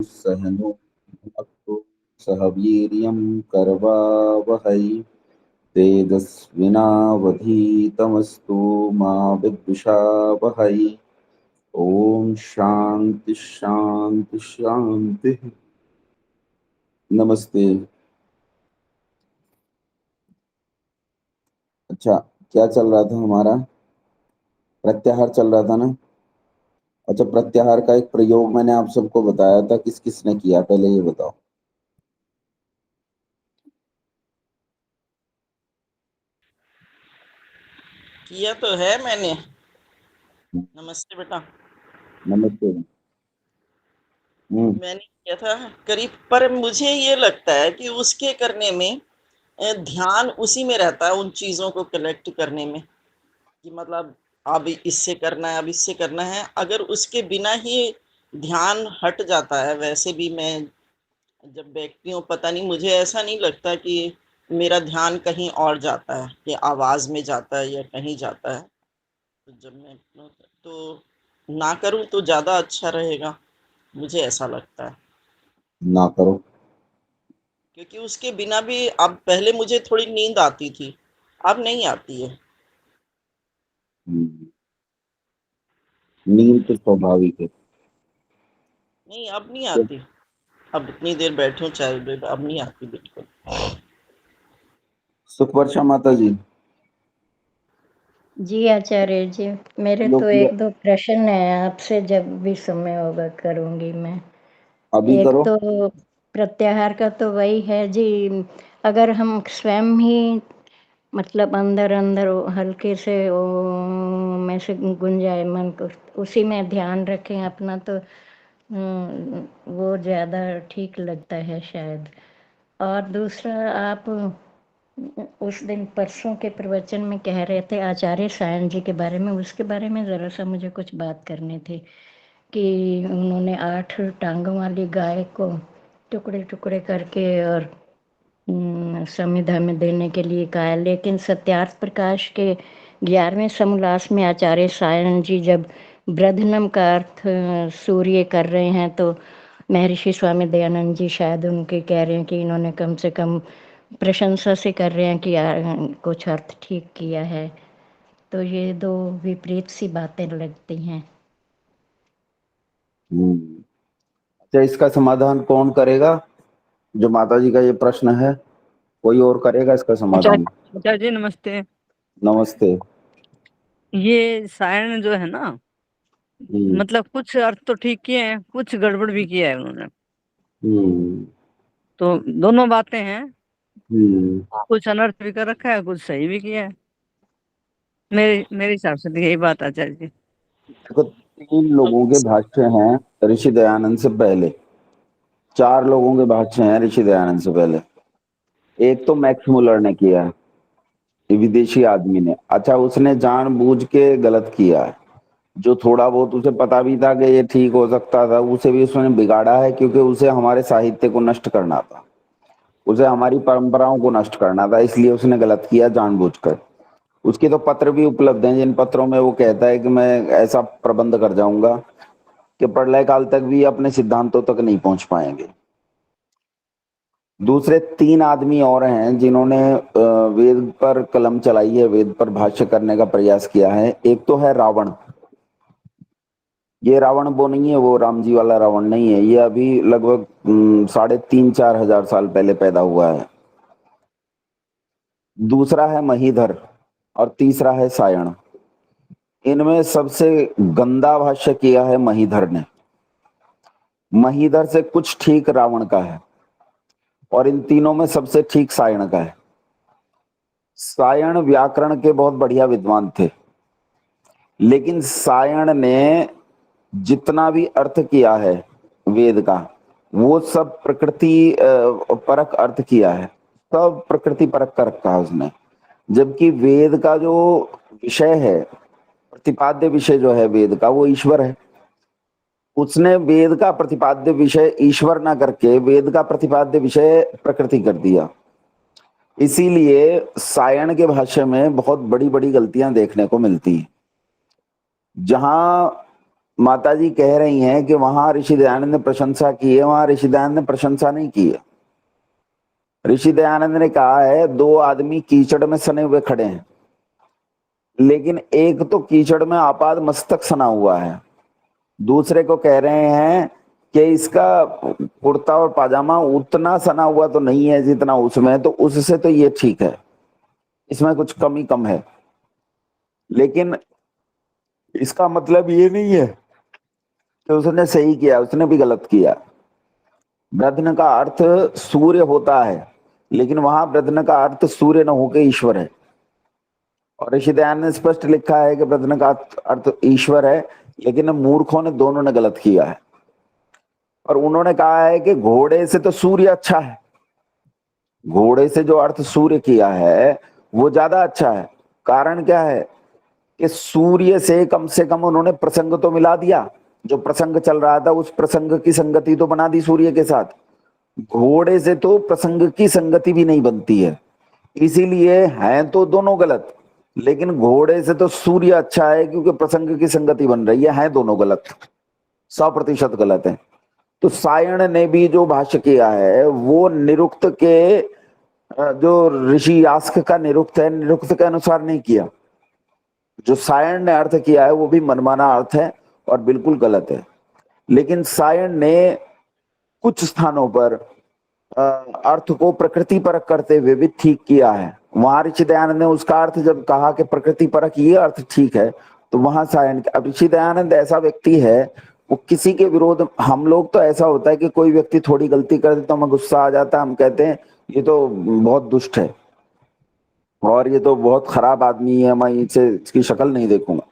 सहनो भुनक्तु सह वीर्यं करवावहै तेजस्विनावधीतमस्तु मा विद्विषावहै। ओम शांति शांति शांति। नमस्ते। अच्छा, क्या चल रहा था हमारा? प्रत्याहार चल रहा था ना। अच्छा, प्रत्याहार का एक प्रयोग मैंने आप सबको बताया था, किस किस ने किया पहले ये बताओ। किया तो है मैंने। नमस्ते बेटा। नमस्ते। मैंने किया था करीब, पर मुझे ये लगता है कि उसके करने में ध्यान उसी में रहता है, उन चीजों को कलेक्ट करने में, कि मतलब अब इससे करना है, अब इससे करना है। अगर उसके बिना ही ध्यान हट जाता है, वैसे भी मैं जब बैठती हूँ, पता नहीं, मुझे ऐसा नहीं लगता कि मेरा ध्यान कहीं और जाता है, कि आवाज में जाता है या कहीं जाता है। तो जब मैं तो ना करूँ तो ज्यादा अच्छा रहेगा, मुझे ऐसा लगता है। ना करो। क्योंकि उसके बिना भी अब, पहले मुझे थोड़ी नींद आती थी, अब नहीं आती है। हम्म, नींद तो स्वाभाविक है। नहीं, अब नहीं आती। अब इतनी देर बैठूं चाहे देर, अब नहीं आती बिल्कुल। सुख वर्षा माता जी। जी आचार्य जी, मेरे तो लोग एक दो प्रश्न है आपसे, जब भी समय होगा करूंगी मैं। अभी एक करो। तो प्रत्याहार का तो वही है जी, अगर हम स्वयं ही मतलब अंदर अंदर हल्के से में से गुंजाए मन को, उसी में ध्यान रखें अपना, तो वो ज़्यादा ठीक लगता है शायद। और दूसरा, आप उस दिन परसों के प्रवचन में कह रहे थे आचार्य सायन जी के बारे में, उसके बारे में ज़रा सा मुझे कुछ बात करनी थी। कि उन्होंने 8 टांगों वाली गाय को टुकड़े टुकड़े करके और संविधा में देने के लिए कहा है, लेकिन सत्यार्थ प्रकाश के 11वें समोल्लास में आचार्य सायन जी जब ब्रधनम का अर्थ सूर्य कर रहे हैं, तो महर्षि स्वामी दयानंद जी शायद उनके कह रहे हैं कि इन्होंने कम से कम प्रशंसा से कर रहे हैं कि कुछ अर्थ ठीक किया है। तो ये दो विपरीत सी बातें लगती हैं। अच्छा, इसका समाधान कौन करेगा? जो माता जी का ये प्रश्न है, कोई और करेगा इसका समाधान? आचार्य जी नमस्ते। नमस्ते। ये सायण जो है ना, मतलब कुछ अर्थ तो ठीक किए हैं, कुछ गड़बड़ भी किया है उन्होंने। तो दोनों बातें हैं, कुछ अनर्थ भी कर रखा है, कुछ सही भी किया है। मेरे हिसाब से तो यही बात आचार्य जी। देखो, 3 लोगों के भाष्य हैं ऋषि दयानंद से पहले, 4 लोगों के भाष्य हैं ऋषि दयानंद से पहले। एक तो मैक्स मुलर ने किया है, ये विदेशी आदमी ने। अच्छा, उसने जानबूझ के गलत किया है। जो थोड़ा बहुत उसे पता भी था कि ये ठीक हो सकता था, उसे भी उसने बिगाड़ा है, क्योंकि उसे हमारे साहित्य को नष्ट करना था, उसे हमारी परंपराओं को नष्ट करना था, इसलिए उसने गलत किया जानबूझकर। उसके तो पत्र भी उपलब्ध हैं, जिन पत्रों में वो कहता है कि मैं ऐसा प्रबंध कर जाऊंगा कि प्रलय काल तक भी अपने सिद्धांतों तक नहीं पहुंच पाएंगे। दूसरे 3 आदमी और हैं जिन्होंने वेद पर कलम चलाई है, वेद पर भाष्य करने का प्रयास किया है। एक तो है रावण। ये रावण वो नहीं है, वो राम जी वाला रावण नहीं है, ये अभी लगभग 3,500-4,000 साल पहले पैदा हुआ है। दूसरा है महीधर और तीसरा है सायण। इनमें सबसे गंदा भाष्य किया है महीधर ने। महीधर से कुछ ठीक रावण का है, और इन तीनों में सबसे ठीक सायण का है। सायण व्याकरण के बहुत बढ़िया विद्वान थे, लेकिन सायण ने जितना भी अर्थ किया है वेद का, वो सब प्रकृति परक अर्थ किया है, सब प्रकृति परक कर रखा है उसने। जबकि वेद का जो विषय है, प्रतिपाद्य विषय जो है वेद का, वो ईश्वर है। उसने वेद का प्रतिपाद्य विषय ईश्वर ना करके वेद का प्रतिपाद्य विषय प्रकृति कर दिया। इसीलिए सायण के भाष्य में बहुत बड़ी बड़ी गलतियां देखने को मिलती हैं। जहां माता जी कह रही हैं कि वहां ऋषि दयानंद ने प्रशंसा की है, वहां ऋषि दयानंद ने प्रशंसा नहीं की है। ऋषि दयानंद ने कहा है 2 आदमी कीचड़ में सने हुए खड़े हैं, लेकिन एक तो कीचड़ में आपाद मस्तक सना हुआ है, दूसरे को कह रहे हैं कि इसका कुर्ता और पाजामा उतना सना हुआ तो नहीं है जितना उसमें, तो उससे तो ये ठीक है, इसमें कुछ कमी कम है। लेकिन इसका मतलब ये नहीं है कि उसने सही किया, उसने भी गलत किया। ब्रध्न का अर्थ सूर्य होता है, लेकिन वहां ब्रध्न का अर्थ सूर्य न होकर ईश्वर है, और ऋषि दयानंद ने स्पष्ट लिखा है कि ब्रध्न का अर्थ ईश्वर है, लेकिन मूर्खों ने दोनों ने गलत किया है। और उन्होंने कहा है कि घोड़े से तो सूर्य अच्छा है, घोड़े से जो अर्थ सूर्य किया है वो ज्यादा अच्छा है। कारण क्या है कि सूर्य से कम उन्होंने प्रसंग तो मिला दिया, जो प्रसंग चल रहा था उस प्रसंग की संगति तो बना दी सूर्य के साथ। घोड़े से तो प्रसंग की संगति भी नहीं बनती है, इसीलिए हैं तो दोनों गलत, लेकिन घोड़े से तो सूर्य अच्छा है क्योंकि प्रसंग की संगति बन रही है दोनों गलत, 100% गलत है। तो सायण ने भी जो भाष्य किया है वो निरुक्त के जो ऋषि यास्क का निरुक्त है, निरुक्त के अनुसार नहीं किया। जो सायण ने अर्थ किया है वो भी मनमाना अर्थ है और बिल्कुल गलत है। लेकिन सायण ने कुछ स्थानों पर अर्थ को प्रकृति परक करते हुए भी ठीक किया है। वहां ऋषि दयानंद ने उसका अर्थ जब कहा कि प्रकृति परक ये अर्थ ठीक है, तो वहां सायण, अब ऋषि दयानंद ऐसा व्यक्ति है, वो किसी के विरोध, हम लोग तो ऐसा होता है कि कोई व्यक्ति थोड़ी गलती कर दे तो हमें गुस्सा आ जाता है, हम कहते हैं ये तो बहुत दुष्ट है और ये तो बहुत खराब आदमी है, मैं इसे इसकी शक्ल नहीं देखूंगा।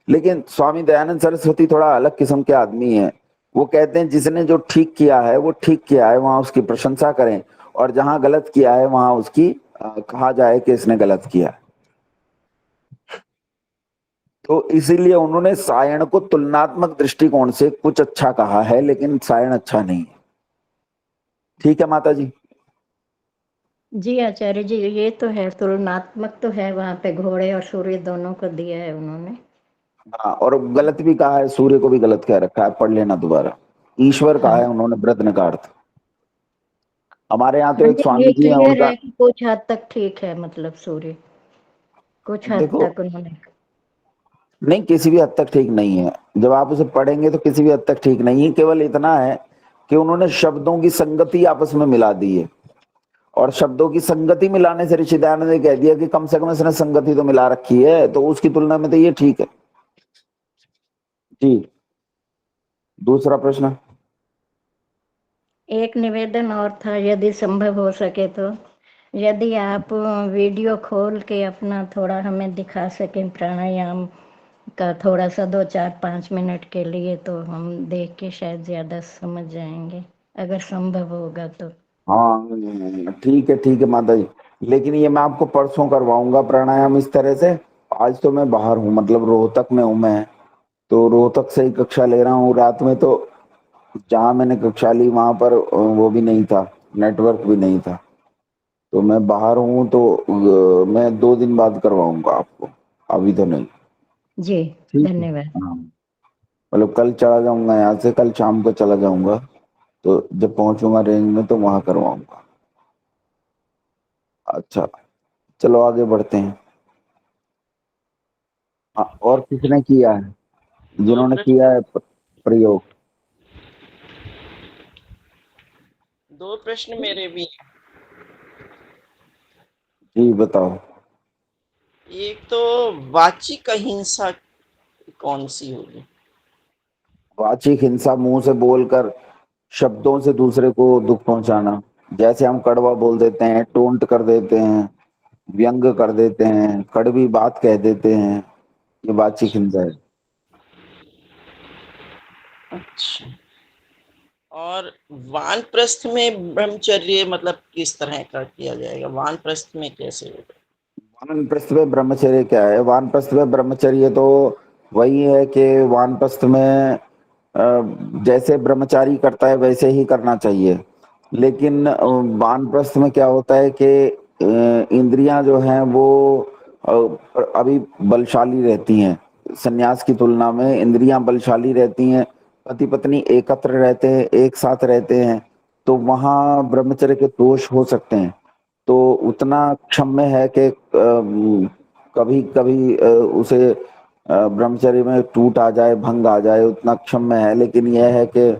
लेकिन स्वामी दयानंद सरस्वती थोड़ा अलग किस्म के आदमी है, वो कहते हैं जिसने जो ठीक किया है वो ठीक किया है, वहां उसकी प्रशंसा करें, और जहां गलत किया है वहां उसकी कहा जाए कि इसने गलत किया। तो इसीलिए उन्होंने सायण को तुलनात्मक दृष्टिकोण से कुछ अच्छा कहा है, लेकिन सायण अच्छा नहीं है। ठीक है माता जी? जी आचार्य जी, ये तो है, तुलनात्मक तो है, वहां पे घोड़े और सूर्य दोनों को दिया है उन्होंने। हाँ, और गलत भी कहा है, सूर्य को भी गलत कह रखा है, पढ़ लेना दोबारा। ईश्वर कहा है उन्होंने ब्रध्न का अर्थ। हमारे यहाँ तो हाँ एक जी, स्वामी ये जी हैं, क्लियर उनका है कि कुछ हद तक ठीक है, मतलब सूर्य कुछ हद देखो, तक उन्होंने। नहीं किसी भी हद तक ठीक नहीं है, जब आप उसे पढ़ेंगे तो किसी भी हद तक ठीक नहीं है। केवल इतना है कि उन्होंने शब्दों की संगति आपस में मिला दी है, और शब्दों की संगति मिलाने से ऋषि दयानंद ने कह दिया कि कम से कम इसने संगति तो मिला रखी है, तो उसकी तुलना में तो ये ठीक है। जी, दूसरा प्रश्न। एक निवेदन और था, यदि संभव हो सके तो यदि आप वीडियो खोल के अपना थोड़ा हमें दिखा सकें प्राणायाम का, थोड़ा सा 2-4-5 मिनट के लिए, तो हम देख के शायद ज्यादा समझ जाएंगे, अगर संभव होगा तो। हाँ ठीक है माता जी, लेकिन ये मैं आपको परसों करवाऊंगा प्राणायाम इस तरह से। आज तो मैं बाहर हूँ, मतलब रोहतक में हूँ मैं, तो रोहतक से ही कक्षा ले रहा हूँ। रात में तो जहाँ मैंने कक्षा ली वहां पर वो भी नहीं था, नेटवर्क भी नहीं था, तो मैं बाहर हूँ, तो मैं 2 दिन बाद करवाऊंगा आपको, अभी तो नहीं। जी, ठीक है, धन्यवाद। हाँ, मतलब कल चला जाऊंगा यहाँ से, कल शाम को चला जाऊंगा, तो जब पहुंचूंगा रेंज में तो वहां करवाऊंगा। अच्छा, चलो आगे बढ़ते हैं। हाँ, और किसने किया है, दो जिन्होंने प्रश्न किया है प्रयोग? दो प्रश्न मेरे भी हैं। जी बताओ। एक तो वाचिक अहिंसा कौन सी होगी? वाचिक हिंसा, मुंह से बोलकर शब्दों से दूसरे को दुख पहुंचाना, जैसे हम कड़वा बोल देते हैं, टोंट कर देते हैं, व्यंग कर देते हैं, कड़वी बात कह देते हैं, ये वाचिक हिंसा है। अच्छा, और वानप्रस्थ में ब्रह्मचर्य मतलब किस तरह का किया जाएगा? वानप्रस्थ में कैसे होगा? वानप्रस्थ में ब्रह्मचर्य क्या है? वानप्रस्थ में ब्रह्मचर्य तो वही है कि वानप्रस्थ में जैसे ब्रह्मचारी करता है वैसे ही करना चाहिए, लेकिन वानप्रस्थ में क्या होता है कि इंद्रियां जो हैं वो अभी बलशाली रहती हैं, सन्यास की तुलना में इंद्रियां बलशाली रहती हैं, पति पत्नी एकत्र रहते हैं, एक साथ रहते हैं, तो वहां ब्रह्मचर्य के दोष हो सकते हैं। तो उतना क्षम्य है कि कभी कभी उसे ब्रह्मचर्य में टूट आ जाए, भंग आ जाए, उतना क्षम्य है। लेकिन यह है कि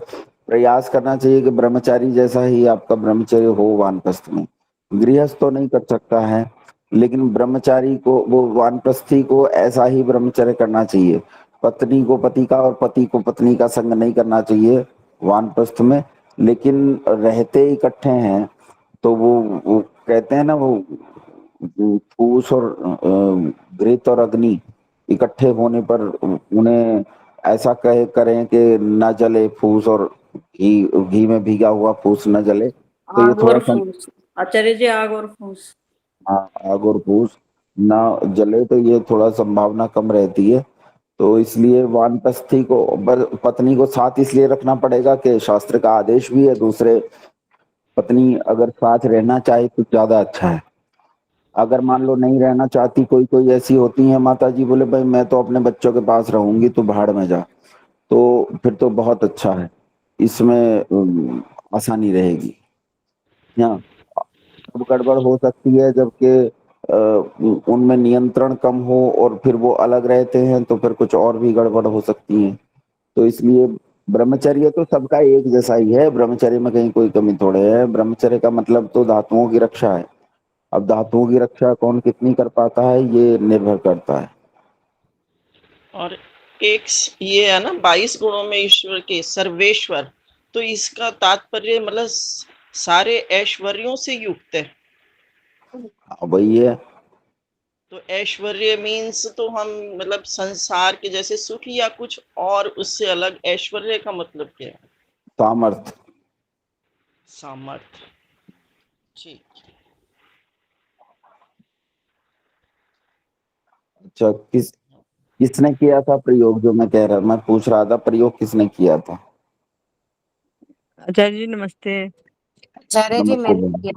प्रयास करना चाहिए कि ब्रह्मचारी जैसा ही आपका ब्रह्मचर्य हो वानप्रस्थ में। गृहस्थ तो नहीं कर सकता है, लेकिन ब्रह्मचारी को, वो वानप्रस्थी को ऐसा ही ब्रह्मचर्य करना चाहिए। पत्नी को पति का और पति को पत्नी का संग नहीं करना चाहिए वानप्रस्थ में। लेकिन रहते इकट्ठे हैं तो वो कहते हैं ना, वो फूस और घृत और अग्नि इकट्ठे होने पर उन्हें ऐसा कहे करें कि न जले फूस, और घी घी में भीगा हुआ फूस न जले। तो ये आग थोड़ा और सा, फूस, आचार्य जी, आग और फूस। हाँ, आग और फूस न जले तो ये थोड़ा संभावना कम रहती है। तो इसलिए वानप्रस्थी को पत्नी को साथ इसलिए रखना पड़ेगा कि शास्त्र का आदेश भी है। दूसरे, पत्नी अगर साथ रहना चाहे तो ज्यादा अच्छा है। अगर मान लो नहीं रहना चाहती, कोई कोई ऐसी होती है माता जी, बोले भाई मैं तो अपने बच्चों के पास रहूंगी, तो भाड़ में जा, तो फिर तो बहुत अच्छा है, इसमें आसानी रहेगी। हाँ, अब गड़बड़ हो सकती है जबकि उनमें नियंत्रण कम हो और फिर वो अलग रहते हैं, तो फिर कुछ और भी गड़बड़ हो सकती है। तो इसलिए ब्रह्मचर्य तो सबका एक जैसा ही है, ब्रह्मचर्य में कहीं कोई कमी थोड़े है। ब्रह्मचर्य का मतलब तो धातुओं की रक्षा है। अब धातुओं की रक्षा कौन कितनी कर पाता है, ये निर्भर करता है। और एक ये है ना, 22 गुणों में ईश्वर के सर्वेश्वर, तो इसका तात्पर्य मतलब सारे ऐश्वर्यों से युक्त है। वही है। तो ऐश्वर्य मीन्स तो हम मतलब संसार के जैसे सुख, या कुछ और उससे अलग? ऐश्वर्य का मतलब क्या है? सामर्थ। सामर्थ्य। ठीक। अच्छा, किसने किया था प्रयोग? जो मैं पूछ रहा था, प्रयोग किसने किया था? आचार्य जी नमस्ते। आचार्य जी, नमस्ते मैंने बहन। किया।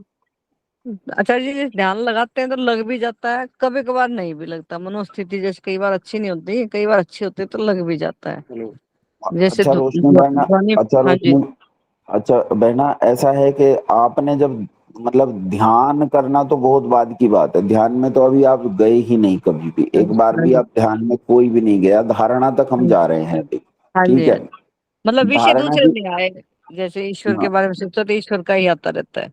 आचार्य जी ध्यान लगाते हैं तो लग भी जाता है, कभी कभार नहीं भी लगता। मनोस्थिति जैसे कई बार अच्छी नहीं होती, कई बार अच्छी होती है, तो लग भी जाता है। जैसे अच्छा रोशनी बहना, ध्वनि। अच्छा हाँ जी। रोशनी, अच्छा बहना, ऐसा है कि आपने जब मतलब ध्यान करना तो बहुत बाद की बात है, ध्यान में तो अभी आप गए ही नहीं कभी भी, हाँ एक जी। बार हाँ भी जी। आप ध्यान में कोई भी नहीं गया, धारणा तक हम जा रहे हैं अभी। हाँ ठीक जी। है, मतलब विषय धारणा दूसरे की, नहीं आए। जैसे ईश्वर के हाँ, बारे में सोचो तो ईश्वर का ही आता रहता है।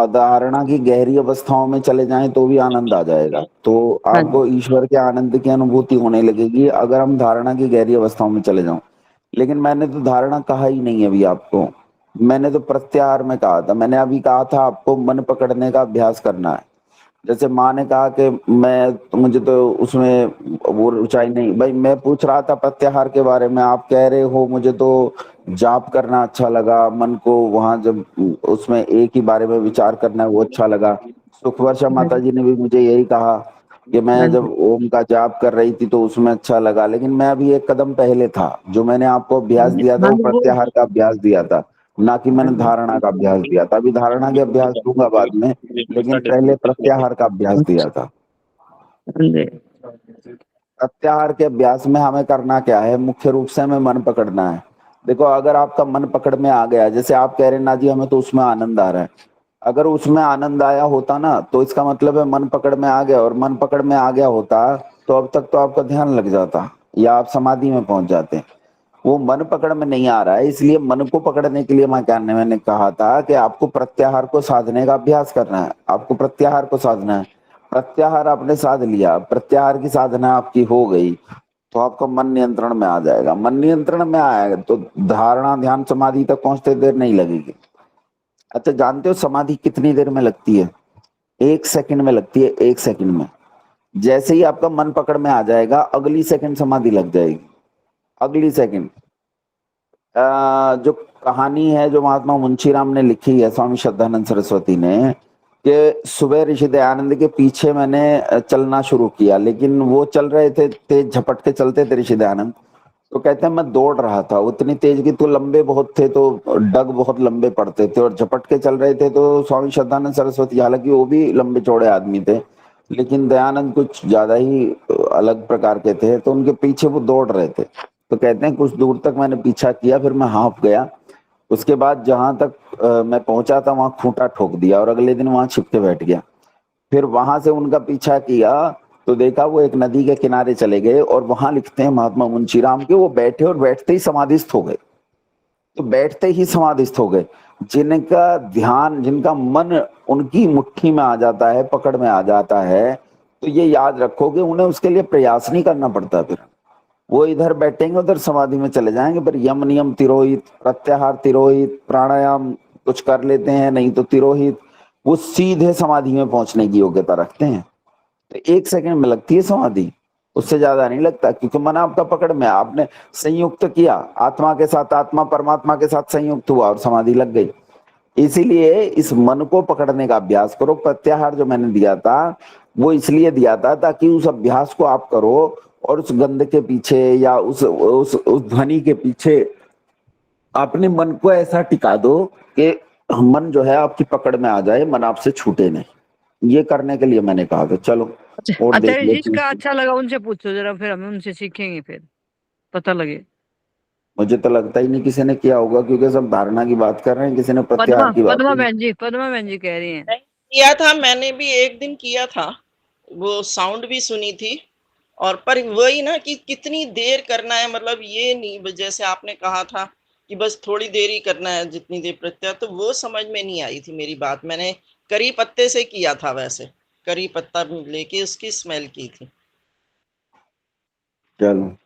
धारणा की गहरी अवस्थाओं में चले जाएं तो भी आनंद आ जाएगा, तो हाँ जी। आपको ईश्वर के आनंद की अनुभूति होने लगेगी अगर हम धारणा की गहरी अवस्थाओं में चले जाओ। लेकिन मैंने तो धारणा कहा ही नहीं अभी आपको, मैंने तो प्रत्याहार में कहा था। मैंने अभी कहा था आपको मन पकड़ने का अभ्यास करना है। जैसे माँ ने कहा कि मैं तो, मुझे तो उसमें वो ऊंचाई नहीं, भाई मैं पूछ रहा था प्रत्याहार के बारे में, आप कह रहे हो मुझे तो जाप करना अच्छा लगा, मन को वहां जब उसमें एक ही बारे में विचार करना है वो अच्छा लगा। सुखवर्षा हाँ माता जी। जी ने भी मुझे यही कहा कि हाँ मैं जी। जब ओम का जाप कर रही थी तो उसमें अच्छा लगा। लेकिन मैं अभी एक कदम पहले था, जो मैंने आपको अभ्यास दिया था हाँ वो जी, वो। प्रत्याहार का अभ्यास दिया था, ना कि हाँ मैंने जी। धारणा का अभ्यास दिया था। अभी धारणा के अभ्यास दूंगा बाद में, लेकिन पहले प्रत्याहार का अभ्यास दिया था। हाँ जी। प्रत्याहार के अभ्यास में हमें करना क्या है, मुख्य रूप से हमें मन पकड़ना है। देखो, अगर आपका मन पकड़ में आ गया, जैसे आप कह रहे हैं ना जी हमें तो उसमें आनंद आ रहा है, अगर उसमें आनंद आया होता ना तो इसका मतलब है मन पकड़ में आ गया, और मन पकड़ में आ गया होता तो अब तक तो आपका ध्यान लग जाता या आप समाधि में पहुंच जाते। वो मन पकड़ में नहीं आ रहा है, इसलिए मन को पकड़ने के लिए मैंने कहा था कि आपको प्रत्याहार को साधने का अभ्यास करना है, आपको प्रत्याहार को साधना है। प्रत्याहार आपने साध लिया, प्रत्याहार की साधना आपकी हो गई, तो आपका मन नियंत्रण में आ जाएगा। मन नियंत्रण में आएगा तो धारणा ध्यान समाधि तक पहुंचते देर नहीं लगेगी। अच्छा, जानते हो समाधि कितनी देर में लगती है? 1 सेकंड में लगती है, 1 सेकंड में। जैसे ही आपका मन पकड़ में आ जाएगा, अगली सेकंड समाधि लग जाएगी, अगली सेकंड। जो कहानी है जो महात्मा मुंशीराम ने लिखी है, स्वामी श्रद्धानंद सरस्वती ने, कि सुबह ऋषि दयानंद के पीछे मैंने चलना शुरू किया, लेकिन वो चल रहे थे, तेज झपट के चलते थे ऋषि दयानंद। तो कहते हैं मैं दौड़ रहा था उतनी तेज की, तो लंबे बहुत थे तो डग बहुत लंबे पड़ते थे, और झपट के चल रहे थे तो स्वामी श्रद्धानंद सरस्वती, हालांकि वो भी लंबे चौड़े आदमी थे, लेकिन दयानंद कुछ ज्यादा ही अलग प्रकार के थे, तो उनके पीछे वो दौड़ रहे थे। तो कहते हैं कुछ दूर तक मैंने पीछा किया, फिर मैं हाँफ गया। उसके बाद जहां तक मैं पहुंचा था वहां खूंटा ठोक दिया और अगले दिन वहां छिप के बैठ गया। फिर वहां से उनका पीछा किया तो देखा वो एक नदी के किनारे चले गए, और वहां लिखते हैं महात्मा मुंशीराम के वो बैठे और बैठते ही समाधिस्थ हो गए। तो बैठते ही समाधिस्थ हो गए। जिनका ध्यान, जिनका मन उनकी मुट्ठी में आ जाता है, पकड़ में आ जाता है, तो ये याद रखो कि उन्हें उसके लिए प्रयास नहीं करना पड़ता। फिर वो इधर बैठेंगे उधर समाधि में चले जाएंगे। पर यम नियम तिरोहित, प्रत्याहार तिरोहित, प्राणायाम कुछ कर लेते हैं, नहीं तो तिरोहित, वो सीधे समाधि में पहुंचने की योग्यता रखते हैं। तो 1 सेकंड में लगती है समाधि, उससे ज्यादा नहीं लगता, क्योंकि मन आपका पकड़ में, आपने संयुक्त किया आत्मा के साथ, आत्मा परमात्मा के साथ संयुक्त हुआ और समाधि लग गई। इसीलिए इस मन को पकड़ने का अभ्यास करो। प्रत्याहार जो मैंने दिया था वो इसलिए दिया था ताकि उस अभ्यास को आप करो और उस गंध के पीछे या उस ध्वनि के पीछे अपने मन को ऐसा टिका दो कि मन जो है आपकी पकड़ में आ जाए, मन आपसे छूटे नहीं। ये करने के लिए मैंने कहा था। चलो और देख आचार्य जी, लेते जिसका हैं। अच्छा लगा उनसे पूछो जरा, फिर हमें उनसे सीखेंगे, फिर पता लगे। मुझे तो लगता ही नहीं किसी ने किया होगा, क्योंकि सब धारणा की बात कर रहे हैं, किसी ने पद्मा प्रत्याहार की बात पद्मा नहीं। बहन जी, पद्मा बहन जी कह रही हैं। नहीं, किया था, मैंने भी एक दिन किया था, वो साउंड भी सुनी थी। और पर वही ना कि कितनी देर करना है, मतलब ये नहीं जैसे आपने कहा था कि बस थोड़ी देर ही करना है, जितनी देर प्रत्याहार, तो वो समझ में नहीं आई थी मेरी बात। मैंने करी पत्ते से किया था, वैसे करी पत्ता लेके उसकी स्मेल की थी। चलो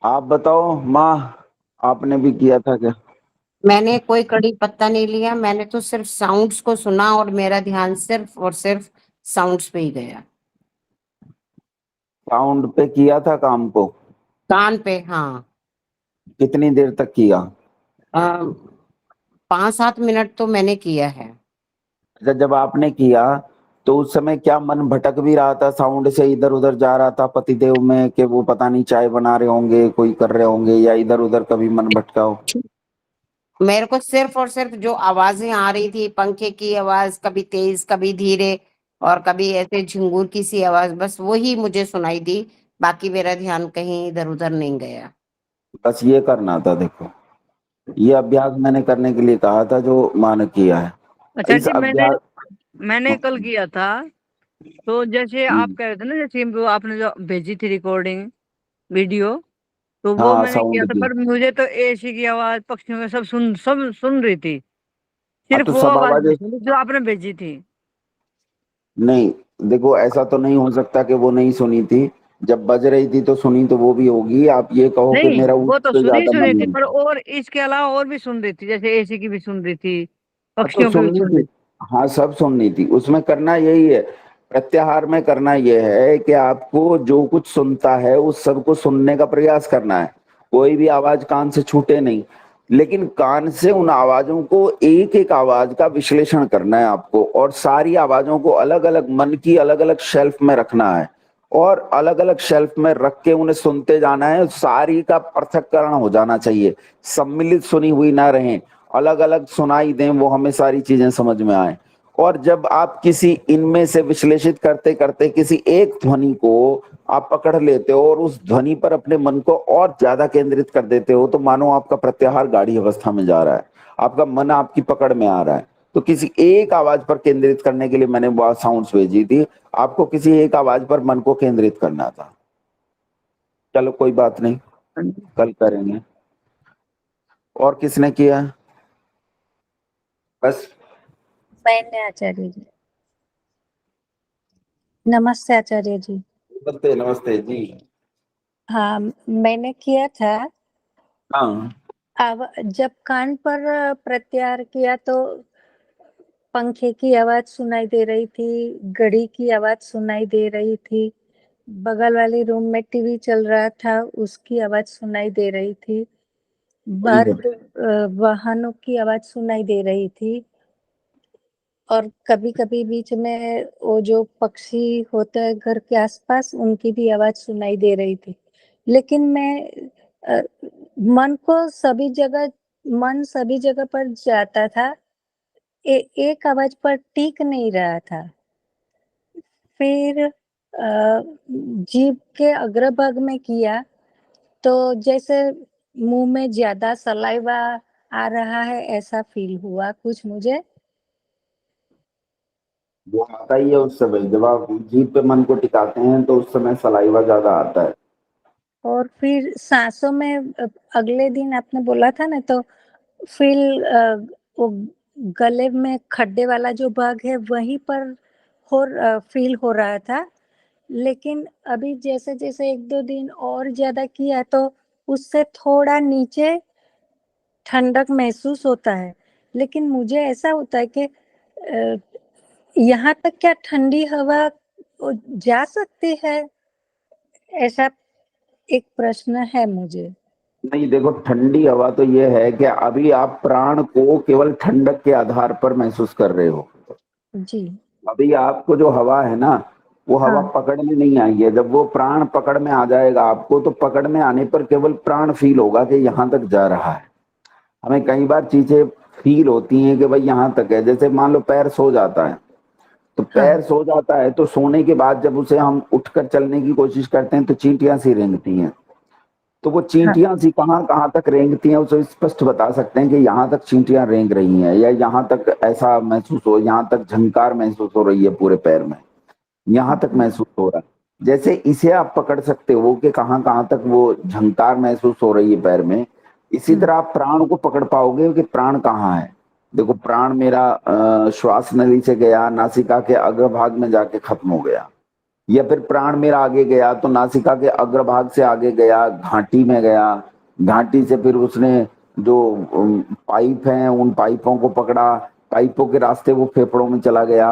आप बताओ माँ, आपने भी किया था क्या? मैंने कोई कड़ी पत्ता नहीं लिया, मैंने तो सिर्फ साउंड्स को सुना और मेरा ध्यान सिर्फ और सिर्फ साउंड्स पे ही गया। साउंड पे किया था काम को? कान पे, हाँ। कितनी देर तक किया? 5-7 मिनट तो मैंने किया है। अच्छा, जब आपने किया तो उस समय क्या मन भटक भी रहा था, साउंड से इधर उधर जा रहा था पतिदेव में, कि वो पता नहीं चाय बना रहे होंगे, कोई कर रहे होंगे, या इधर उधर कभी मन भटका हो? मेरे को सिर्फ और सिर्फ जो आवाजें आ रही थी, पंखे की आवाज, कभी तेज कभी धीरे, और कभी ऐसे झिंगूर की सी आवाज, बस वही मुझे सुनाई दी। बाकी मेरा ध्यान कहीं इधर उधर नहीं गया। बस ये करना था। देखो, ये अभ्यास मैंने करने के लिए कहा था जो मान किया है। अच्छा इस जी, मैंने अभ्यास मैंने कल किया था। तो जैसे आप हम्म, कह रहे थे ना, जैसे वो आपने जो भेजी थी रिकॉर्डिंग वीडियो, तो वो हाँ मैंने किया साउंड था, की। पर मुझे तो एसी की आवाज, पक्षियों की सब सुन रही थी। हाँ सिर्फ तो वो सब आवाज नहीं आवाजें सुनी जो आपने भेजी थी। नहीं, देखो ऐसा तो नहीं हो सकता कि वो नहीं सुनी थी। जब बज रही थी तो सुनी तो वो भी होगी। आप ये कहो कि नहीं, मेरा वो तो उससे सुनी ज्यादा सुनी मन थी, नहीं। पर और इसके अलावा और भी सुन रही थी, जैसे एसी की भी सुन रही थी, हाँ तो पक्षियों की भी सुननी सुन रही थी। थी। हाँ सब सुननी थी। उसमें करना यही है, प्रत्याहार में करना यह है कि आपको जो कुछ सुनता है उस सब को सुनने का प्रयास करना है। कोई भी आवाज कान से छूटे नहीं, लेकिन कान से उन आवाजों को, एक एक आवाज का विश्लेषण करना है आपको, और सारी आवाजों को अलग अलग मन की अलग अलग शेल्फ में रखना है, और अलग अलग शेल्फ में रख के उन्हें सुनते जाना है। सारी का पृथक्करण हो जाना चाहिए, सम्मिलित सुनी हुई ना रहे, अलग अलग सुनाई दें, वो हमें सारी चीजें समझ में आए। और जब आप किसी इनमें से विश्लेषित करते करते किसी एक ध्वनि को आप पकड़ लेते हो और उस ध्वनि पर अपने मन को और ज्यादा केंद्रित कर देते हो, तो मानो आपका प्रत्याहार गाढ़ी अवस्था में जा रहा है, आपका मन आपकी पकड़ में आ रहा है। तो किसी एक आवाज पर केंद्रित करने के लिए मैंने बहुत साउंड्स भेजी थी, आपको किसी एक आवाज पर मन को केंद्रित करना था। चलो कोई बात नहीं, कल करेंगे। और किसने किया? बस। मैंने आचार्य जी। नमस्ते आचार्य जी। नमस्ते नमस्ते जी। हाँ, मैंने किया था। हाँ अब जब कान पर प्रत्याहार किया तो पंखे की आवाज सुनाई दे रही थी, घड़ी की आवाज सुनाई दे रही थी, बगल वाले रूम में टीवी चल रहा था, उसकी आवाज सुनाई दे रही थी, वही बाहर है। वाहनों की आवाज सुनाई दे रही थी, और कभी-कभी बीच में वो जो पक्षी होते हैं घर के आसपास, उनकी भी आवाज सुनाई दे रही थी। लेकिन अ, मन सभी जगह पर जाता था। एक आवाज पर टिक नहीं रहा था। फिर जीभ के अग्रभाग में किया तो जैसे मुंह में ज्यादा सलाइवा आ रहा है ऐसा फील हुआ कुछ मुझे। वो आता ही है उस समय, जब आप जीभ पे मन को टिकाते हैं तो उस समय सलाइवा ज्यादा आता है। और फिर सांसों में अगले दिन आपने बोला था ना, तो फील वो गले में खड्डे वाला जो भाग है वहीं पर फील हो रहा था। लेकिन अभी जैसे जैसे 1-2 दिन और ज्यादा किया तो उससे थोड़ा नीचे ठंडक महसूस होता है। लेकिन मुझे ऐसा होता है कि यहाँ तक क्या ठंडी हवा जा सकती है, ऐसा एक प्रश्न है मुझे। नहीं देखो, ठंडी हवा तो ये है कि अभी आप प्राण को केवल ठंडक के आधार पर महसूस कर रहे हो। जी। अभी आपको जो हवा है ना, वो हवा हाँ। पकड़ में नहीं आई है। जब वो प्राण पकड़ में आ जाएगा आपको, तो पकड़ में आने पर केवल प्राण फील होगा कि यहाँ तक जा रहा है। हमें कई बार चीजें फील होती हैं कि भाई यहाँ तक है। जैसे मान लो पैर सो जाता है, तो हाँ। पैर सो जाता है तो सोने के बाद जब उसे हम उठकर चलने की कोशिश करते हैं तो चींटियां सी रेंगती हैं। तो वो हाँ। चींटियां सी कहाँ कहाँ तक रेंगती हैं, उसे स्पष्ट बता सकते हैं कि यहाँ तक चींटियां रेंग रही हैं, या यहाँ तक ऐसा महसूस हो, यहाँ तक झंकार महसूस हो रही है पूरे पैर में, यहाँ तक महसूस हो रहा है। जैसे इसे आप पकड़ सकते हो कि कहाँ कहाँ तक वो झंकार महसूस हो रही है पैर में, इसी तरह आप प्राण को पकड़ पाओगे कि प्राण कहाँ है। देखो, प्राण मेरा श्वास नली से गया, नासिका के अग्रभाग में जाके खत्म हो गया, या फिर प्राण मेरा आगे गया तो नासिका के अग्रभाग से आगे गया, घाटी में गया, घाटी से फिर उसने जो पाइप हैं उन पाइपों को पकड़ा, पाइपों के रास्ते वो फेफड़ों में चला गया,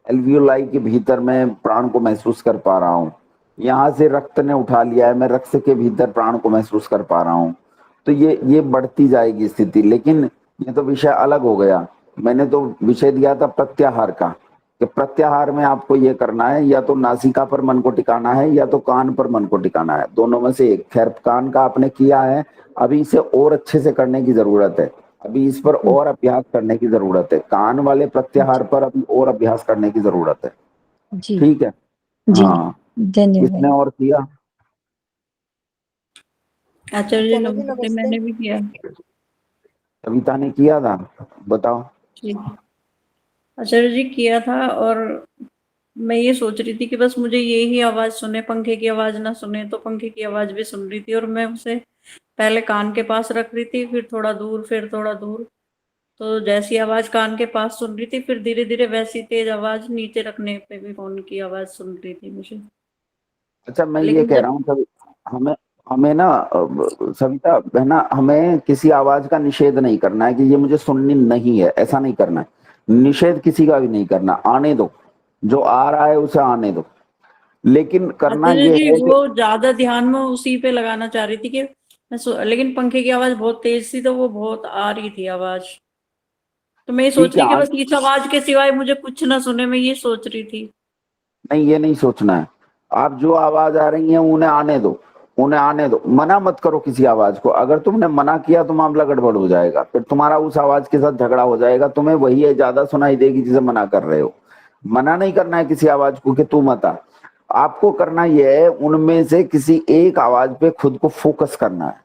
एल्वियोलाई के भीतर मैं प्राण को महसूस कर पा रहा हूँ। यहाँ से रक्त ने उठा लिया है, मैं रक्त के भीतर प्राण को महसूस कर पा रहा हूँ। तो ये बढ़ती जाएगी स्थिति। लेकिन ये तो विषय अलग हो गया। मैंने तो विषय दिया था प्रत्याहार का, कि प्रत्याहार में आपको ये करना है, या तो नासिका पर मन को टिकाना है या तो कान पर मन को टिकाना है, दोनों में से एक। खैर, कान का आपने किया है, अभी इसे और अच्छे से करने की जरूरत है, अभी इस पर और अभ्यास करने की जरूरत है। कान वाले प्रत्याहार पर अभी और अभ्यास करने की जरूरत है। जी। ठीक है। जी। हाँ, किसने धन्यवाद। और किया? आचार्य जी नमस्ते, मैंने भी किया। कविता ने किया था, बताओ। जी आचार्य जी किया था, और मैं ये सोच रही थी कि बस मुझे ये ही आवाज सुने, पंखे की आवाज ना सुने, तो पंखे की आवाज भी सुन रही थी, और मैं उसे पहले कान के पास रख रही थी, फिर थोड़ा दूर, फिर थोड़ा दूर। तो जैसी आवाज कान के पास सुन रही थी, फिर धीरे धीरे वैसी तेज आवाज नीचे रखने पे भी फोन की आवाज सुन रही थी मुझे। अच्छा, मैं ये लेकिन कह जब रहा हूँ कभी, हमें हमें ना सविता बहना, हमें किसी आवाज का निषेध नहीं करना है कि ये मुझे सुननी नहीं है, ऐसा नहीं करना है। निषेध किसी का भी नहीं करना, आने दो, जो आ रहा है उसे आने दो। लेकिन करना आचार्य ये जी है कि वो ज्यादा ध्यान में उसी पे लगाना चाह रही थी कि लेकिन पंखे की आवाज बहुत तेज थी, तो वो बहुत आ रही थी आवाज। तो मैं ये सोच ठीक है, रही कि बस इस आवाज के सिवाय मुझे कुछ ना सुने, मैं ये सोच रही थी। नहीं, ये नहीं सोचना है। आप जो आवाज आ रही है उन्हें आने दो, उन्हें आने दो, मना मत करो किसी आवाज को। अगर तुमने मना किया तो मामला गड़बड़ हो जाएगा, फिर तुम्हारा उस आवाज के साथ झगड़ा हो जाएगा, तुम्हें वही ज्यादा सुनाई देगी जिसे मना कर रहे हो। मना नहीं करना है किसी आवाज को कि तू मत आ। आपको करना यह है, उनमें से किसी एक आवाज पे खुद को फोकस करना है,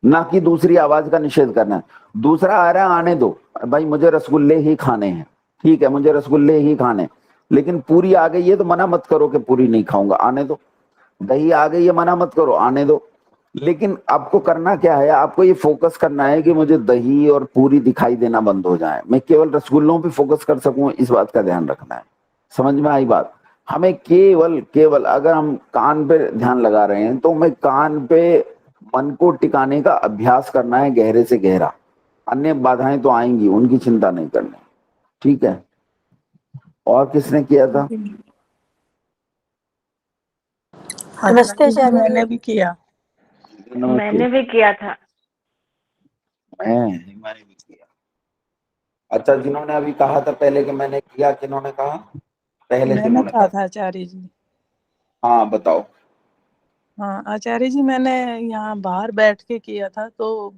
ना कि दूसरी आवाज का निषेध करना है। दूसरा आ रहा है, आने दो भाई, मुझे रसगुल्ले ही खाने हैं, ठीक है, मुझे रसगुल्ले ही खाने, लेकिन पूरी आ गई है तो मना मत करो कि पूरी नहीं खाऊंगा, आने दो। दही आ गई है, मना मत करो, आने दो। लेकिन आपको करना क्या है, आपको ये फोकस करना है कि मुझे दही और पूरी दिखाई देना बंद हो जाए, मैं केवल रसगुल्लों पे फोकस कर सकूं, इस बात का ध्यान रखना है। समझ में आई बात? हमें केवल केवल अगर हम कान पे ध्यान लगा रहे हैं तो हमें कान पे मन को टिकाने का अभ्यास करना है, गहरे से गहरा। अन्य बाधाएं तो आएंगी, उनकी चिंता नहीं करनी। ठीक है। और किसने किया था? नमस्ते आचार्य, मैंने भी किया। मैंने भी किया था। मैंने भी किया। अच्छा, जिन्होंने अभी कहा था पहले कि मैंने किया, किन्होंने कहा पहले? मैंने जिन्होंने कहा कहा, था आचार्य जी। हाँ बताओ। हाँ आचार्य जी, मैंने यहाँ बाहर बैठ के किया था तो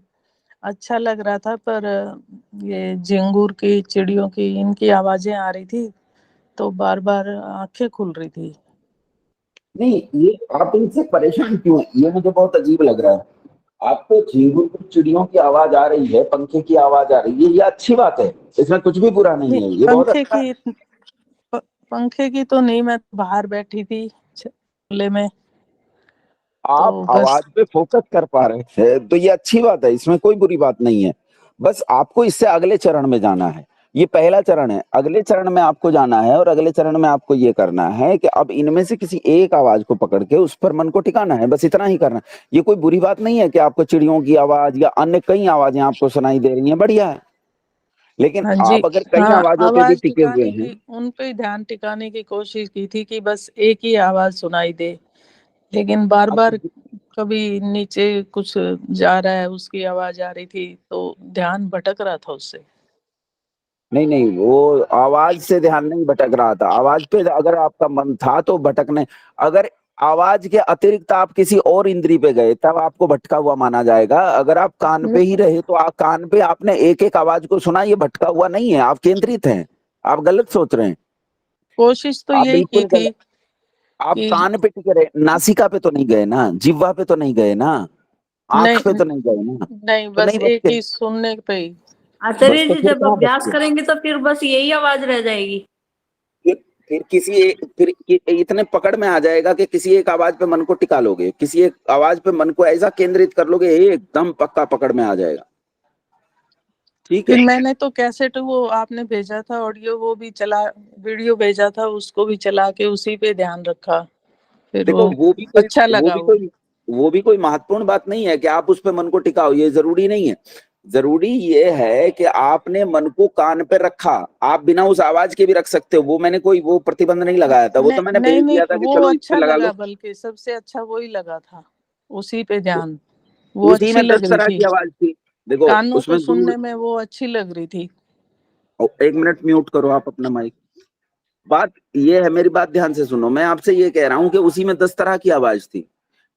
अच्छा लग रहा था, पर ये झिंगुर की, चिड़ियों की, इनकी आवाजें आ रही थी तो बार बार आंखें खुल रही थी। नहीं, ये आप इनसे परेशान क्यों हैं? ये मुझे बहुत अजीब लग रहा है। आपको झींगुर चिड़ियों की आवाज आ रही है, पंखे की आवाज आ रही है, ये अच्छी बात है, इसमें कुछ भी बुरा नहीं है, ये बहुत अच्छा है। पंखे की तो नहीं, मैं बाहर बैठी थी खुले में, आप तो बस आवाज पे फोकस कर पा रहे थे तो ये अच्छी बात है, इसमें कोई बुरी बात नहीं है। बस आपको इससे अगले चरण में जाना है। ये पहला चरण है, अगले चरण में आपको जाना है और अगले चरण में आपको ये करना है कि अब इनमें से किसी एक आवाज को पकड़ के उस पर मन को टिकाना है, बस इतना ही करना है। ये कोई बुरी बात नहीं है कि आपको चिड़ियों की आवाज या अन्य कई आवाजें आपको सुनाई दे रही हैं, बढ़िया है। लेकिन हाँ जी, आप अगर कई हाँ, आवाजों पे भी आवाज टिके हुए टिकाने हैं, की, उन पे ध्यान टिकाने की कोशिश की थी कि बस एक ही आवाज सुनाई दे, लेकिन बार बार कभी नीचे कुछ जा रहा है उसकी आवाज आ रही थी, तो ध्यान भटक रहा था उससे। नहीं नहीं, वो आवाज से ध्यान नहीं भटक रहा था। आवाज पे अगर आपका मन था तो भटकने, अगर आवाज के अतिरिक्त आप किसी और इंद्री पे गए तब आपको भटका हुआ माना जाएगा। अगर आप कान पे ही रहे तो आप कान पे आपने एक एक आवाज को सुना, ये भटका हुआ नहीं है, आप केंद्रित हैं। आप गलत सोच रहे हैं, कोशिश तो आप यही की बिल्कुल थी गलत। आप कि कान पे टिके रहे, नासिका पे तो नहीं गए ना, जिह्वा पे तो नहीं गए ना, आंख पे नहीं, तो नहीं गए ना, नहीं, तो बस नहीं एक भटके। ही सुनने पे ही। आचार्य बस तो जी, फिर जब कहाँ अभ्यास भटके? करेंगे तो फिर बस यही आवाज रह जाएगी। इतने पकड़ में आ जाएगा कि किसी एक आवाज पे मन को टिका लोगे, किसी एक आवाज पे मन को ऐसा केंद्रित कर लोगे, एकदम पक्का पकड़ में आ जाएगा। ठीक है। फिर मैंने तो कैसेट, वो आपने भेजा था ऑडियो, वो भी चला, वीडियो भेजा था, उसको भी चला के उसी पे ध्यान रखा, फिर देखो, वो अच्छा लगा वो। वो भी कोई महत्वपूर्ण बात नहीं है कि आप उस पे मन को टिकाओ, ये जरूरी नहीं है। जरूरी ये है कि आपने मन को कान पे रखा। आप बिना उस आवाज के भी रख सकते हो, वो मैंने कोई वो प्रतिबंध नहीं लगाया था, वो तो मैंने नहीं, भेज नहीं, दिया था कि वो चलो इस पे अच्छा लगा लगा, लो। बल्कि सबसे अच्छा वही लगा था, उसी पे तो ध्यान, वो उसी अच्छी में लग 10 रही तरह थी, की आवाज थी। देखो कानों को उसमें दूर, सुनने में वो अच्छी लग रही थी। एक मिनट म्यूट करो आप अपना माइक। बात ये है, मेरी बात ध्यान से सुनो, मैं आपसे ये कह रहा हूं कि उसी में 10 तरह की आवाज थी।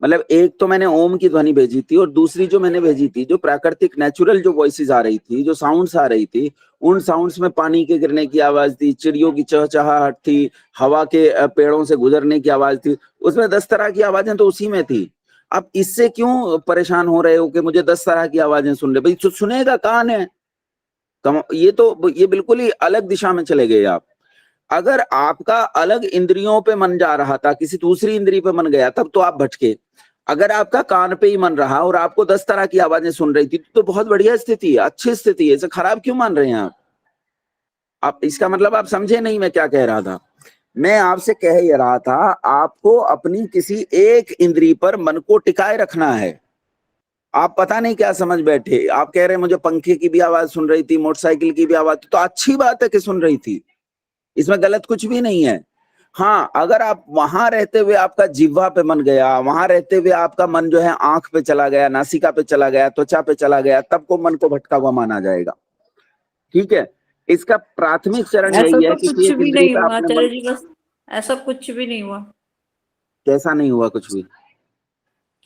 मतलब एक तो मैंने ओम की ध्वनि भेजी थी और दूसरी जो मैंने भेजी थी, जो प्राकृतिक नेचुरल जो वॉइसेस आ रही थी, जो साउंड्स आ रही थी, उन साउंड्स में पानी के गिरने की आवाज थी, चिड़ियों की चहचहाहट थी, हवा के पेड़ों से गुजरने की आवाज थी। उसमें 10 तरह की आवाजें तो उसी में थी। अब इससे क्यों परेशान हो रहे हो कि मुझे 10 तरह की आवाजें सुन रहे? भाई सुनेगा कान है। ये बिल्कुल ही अलग दिशा में चले गए आप। अगर आपका अलग इंद्रियों पे मन जा रहा था, किसी दूसरी इंद्री पे मन गया, तब तो आप भटके। अगर आपका कान पे ही मन रहा और आपको 10 तरह की आवाजें सुन रही थी, तो बहुत बढ़िया स्थिति है, अच्छी स्थिति है, इसे खराब क्यों मान रहे हैं आप? इसका मतलब आप समझे नहीं मैं क्या कह रहा था। मैं आपसे कह ही रहा था, आपको अपनी किसी एक इंद्री पर मन को टिकाए रखना है। आप पता नहीं क्या समझ बैठे, आप कह रहे हैं मुझे पंखे की भी आवाज सुन रही थी, मोटरसाइकिल की भी आवाज, तो अच्छी बात है कि सुन रही थी, इसमें गलत कुछ भी नहीं है। हाँ, अगर आप वहां रहते हुए आपका जिह्वा पे मन गया, वहां रहते हुए आपका मन जो है आंख पे चला गया, नासिका पे चला गया, त्वचा पे चला गया, तब को मन को भटका हुआ माना जाएगा। ठीक है। इसका प्राथमिक चरण ऐसा यही है तो कि कुछ एक भी इंद्री नहीं पे हुआ अपने आचार्य मन। जी, बस ऐसा कुछ भी नहीं हुआ कैसा नहीं हुआ कुछ भी?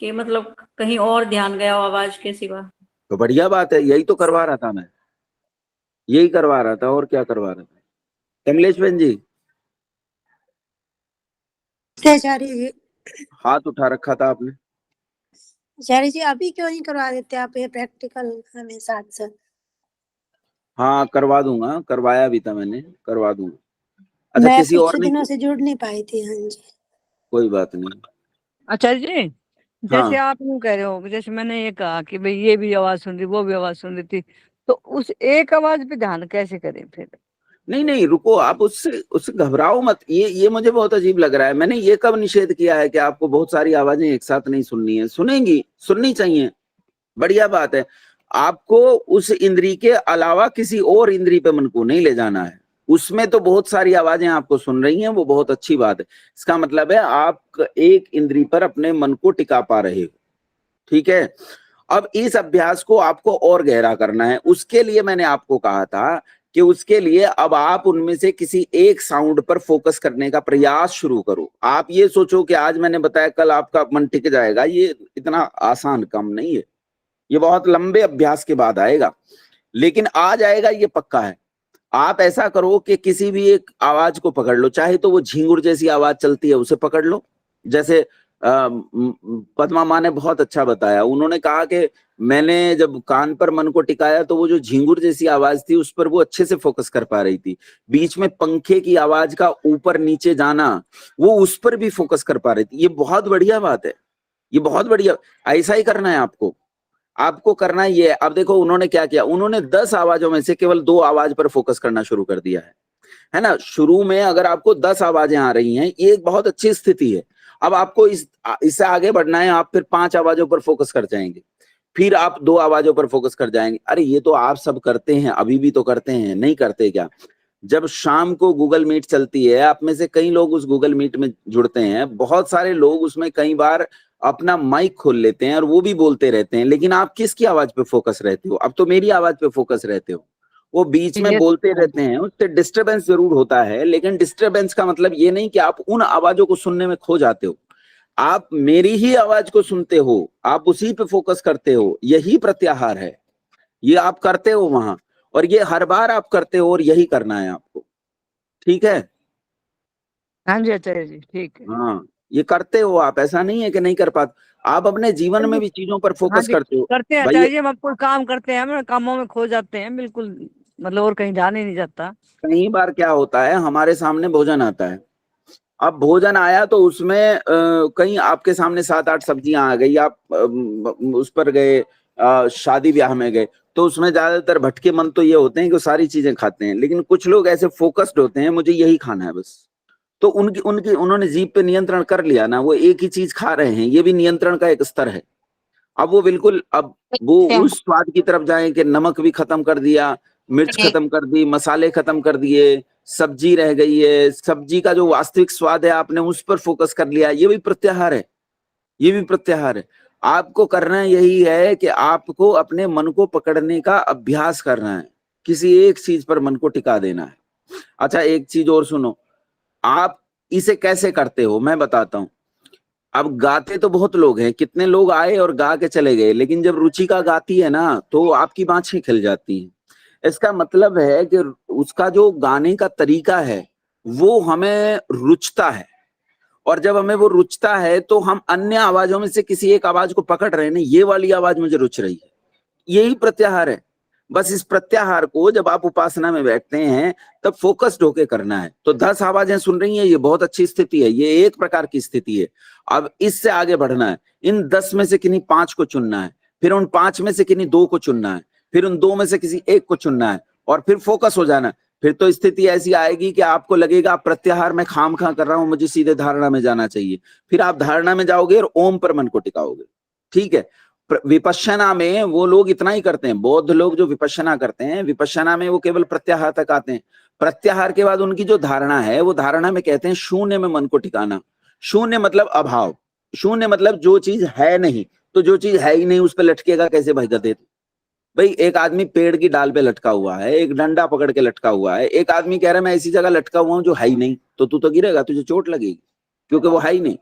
कि मतलब कहीं और ध्यान गया हो आवाज के सिवा। तो बढ़िया बात है, यही तो करवा रहा था मैं, यही करवा रहा था, और क्या करवा रहा था। कमलेश बहन जी, आचार्य जी, हाथ उठा रखा था आपने। आचार्य जी, अभी क्यों नहीं करवा देते आप ये प्रैक्टिकल हमें साथ साथ? हाँ करवा दूंगा, करवाया भी था मैंने, करवा दूंगा। अच्छा, मैं किसी कुछ और ने? दिनों से जुड़ नहीं पाई थी। हाँ जी। कोई बात नहीं। आचार्य जी, जैसे हाँ, आप यूं कह रहे हो, जैसे मैंने ये कहा कि भाई ये भी आवाज सुन रही, वो भी आवाज सुन रही थी, तो उस एक आवाज पे ध्यान कैसे करें फिर? नहीं नहीं, रुको, आप उससे उससे घबराओ मत। ये मुझे बहुत अजीब लग रहा है। मैंने ये कब निषेध किया है कि आपको बहुत सारी आवाजें एक साथ नहीं सुननी है? सुनेंगी, सुननी चाहिए, बढ़िया बात है। आपको उस इंद्री के अलावा किसी और इंद्री पे मन को नहीं ले जाना है। उसमें तो बहुत सारी आवाजें आपको सुन रही हैं, वो बहुत अच्छी बात है। इसका मतलब है आप एक इंद्री पर अपने मन को टिका पा रहे हो। ठीक है। अब इस अभ्यास को आपको और गहरा करना है। उसके लिए मैंने आपको कहा था कि उसके लिए अब आप उनमें से किसी एक साउंड पर फोकस करने का प्रयास शुरू करो। आप ये सोचो कि आज मैंने बताया कल आपका मन टिक जाएगा, ये इतना आसान काम नहीं है। ये बहुत लंबे अभ्यास के बाद आएगा, लेकिन आ जाएगा, ये पक्का है। आप ऐसा करो कि किसी भी एक आवाज को पकड़ लो, चाहे तो वो झींगुर जैसी आवाज चलती है उसे पकड़ लो। जैसे पद्मा माँ ने बहुत अच्छा बताया, उन्होंने कहा कि मैंने जब कान पर मन को टिकाया तो वो जो झींगुर जैसी आवाज थी उस पर वो अच्छे से फोकस कर पा रही थी। बीच में पंखे की आवाज का ऊपर नीचे जाना, वो उस पर भी फोकस कर पा रही थी। ये बहुत बढ़िया बात है, ये बहुत बढ़िया। ऐसा ही करना है आपको, आपको करना ये है। अब देखो उन्होंने क्या किया, उन्होंने 10 आवाजों में से केवल 2 आवाज पर फोकस करना शुरू कर दिया है ना। शुरू में अगर आपको 10 आवाजें आ रही हैं, ये एक बहुत अच्छी स्थिति है। अब आपको इससे आगे बढ़ना है, आप फिर 5 आवाजों पर फोकस कर जाएंगे, फिर आप 2 आवाजों पर फोकस कर जाएंगे। अरे ये तो आप सब करते हैं, अभी भी तो करते हैं, नहीं करते क्या? जब शाम को गूगल मीट चलती है, आप में से कई लोग उस गूगल मीट में जुड़ते हैं, बहुत सारे लोग उसमें कई बार अपना माइक खोल लेते हैं और वो भी बोलते रहते हैं, लेकिन आप किसकी आवाज पे फोकस रहते हो? अब तो मेरी आवाज पे फोकस रहते हो। वो बीच में ये बोलते रहते हैं, उससे डिस्टरबेंस जरूर होता है, लेकिन डिस्टरबेंस का मतलब ये नहीं कि आप उन आवाजों को सुनने में खो जाते हो। आप मेरी ही आवाज को सुनते हो, आप उसी पे फोकस करते हो, यही प्रत्याहार है। ये आप करते हो वहां, और ये हर बार आप करते हो, और यही करना है आपको। ठीक है? हाँ जी आचार्य जी, ठीक है। हाँ, ये करते हो आप, ऐसा नहीं है कि नहीं कर पाते। आप अपने जीवन में भी चीजों पर हाँ फोकस जी, करते हो करते हैं भाई। आचार्य जी, हम आपको काम करते हैं, हम कामों में खो जाते हैं बिल्कुल, मतलब और कहीं ध्यान ही नहीं जाता। कई बार क्या होता है, हमारे सामने भोजन आता है। अब भोजन आया तो उसमें कहीं आपके सामने 7-8 सब्जियां आ गई, आप उस पर गए, शादी ब्याह में गए, तो उसमें ज्यादातर भटके मन तो ये होते हैं कि वो सारी चीजें खाते हैं, लेकिन कुछ लोग ऐसे फोकस्ड होते हैं, मुझे यही खाना है बस। तो उनकी उनकी उन्होंने जीभ पे नियंत्रण कर लिया ना, वो एक ही चीज खा रहे हैं, ये भी नियंत्रण का एक स्तर है। अब वो बिल्कुल, अब वो उस स्वाद की तरफ जाए कि नमक भी खत्म कर दिया, मिर्च खत्म कर दी, मसाले खत्म कर दिए, सब्जी रह गई है, सब्जी का जो वास्तविक स्वाद है आपने उस पर फोकस कर लिया, ये भी प्रत्याहार है, ये भी प्रत्याहार है। आपको करना यही है कि आपको अपने मन को पकड़ने का अभ्यास करना है, किसी एक चीज पर मन को टिका देना है। अच्छा एक चीज और सुनो, आप इसे कैसे करते हो मैं बताता हूं। अब गाते तो बहुत लोग हैं, कितने लोग आए और गा के चले गए, लेकिन जब रुचिका गाती है ना तो आपकी बाँछें खिल जाती हैं। इसका मतलब है कि उसका जो गाने का तरीका है वो हमें रुचता है, और जब हमें वो रुचता है तो हम अन्य आवाजों में से किसी एक आवाज को पकड़ रहे हैं ना, ये वाली आवाज मुझे रुच रही है, यही प्रत्याहार है। बस इस प्रत्याहार को जब आप उपासना में बैठते हैं तब फोकस्ड होके करना है। तो 10 आवाजें सुन रही हैं, ये बहुत अच्छी स्थिति है, ये एक प्रकार की स्थिति है। अब इससे आगे बढ़ना है, इन 10 में से किन्हीं 5 को चुनना है, फिर उन 5 में से किन्हीं 2 को चुनना है, फिर उन 2 में से किसी एक को चुनना है, और फिर फोकस हो जाना है। फिर तो स्थिति ऐसी आएगी कि आपको लगेगा प्रत्याहार में खामखा कर रहा हूं, मुझे सीधे धारणा में जाना चाहिए। फिर आप धारणा में जाओगे और ओम पर मन को टिकाओगे। ठीक है? विपश्यना में वो लोग इतना ही करते हैं, बौद्ध लोग जो विपश्यना करते हैं, विपश्यना में वो केवल प्रत्याहार तक आते हैं। प्रत्याहार के बाद उनकी जो धारणा है, वो धारणा में कहते हैं शून्य में मन को टिकाना। शून्य मतलब अभाव, शून्य मतलब जो चीज है नहीं, तो जो चीज है ही नहीं उस पर लटकेगा कैसे भाई गधे? भाई एक आदमी पेड़ की डाल पे लटका हुआ है, एक डंडा पकड़ के लटका हुआ है, एक आदमी कह रहा है मैं ऐसी जगह लटका हुआ हूं जो है ही नहीं, तो तू तो गिरेगा, तुझे चोट लगेगी, क्योंकि वो है ही नहीं।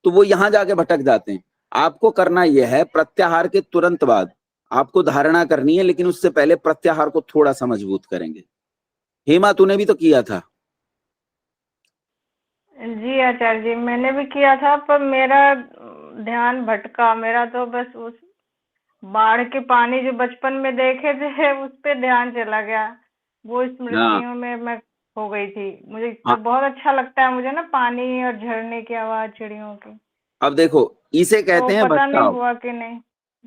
तो वो यहां जाके भटक जाते हैं। आपको करना यह है, प्रत्याहार के तुरंत बाद आपको धारणा करनी है, लेकिन उससे पहले प्रत्याहार को थोड़ा सा मजबूत करेंगे। हेमा तूने भी तो किया था। जी आचार्य जी, मैंने भी किया था, पर मेरा ध्यान भटका। मेरा तो बस उस बाढ़ के पानी जो बचपन में देखे थे उस पे ध्यान चला गया, वो स्मृतियों में मैं हो गई थी। मुझे तो बहुत अच्छा लगता है मुझे ना, पानी और झरने की आवाज, चिड़ियों की। अब देखो इसे कहते हैं पता नहीं भटकाव, हुआ कि नहीं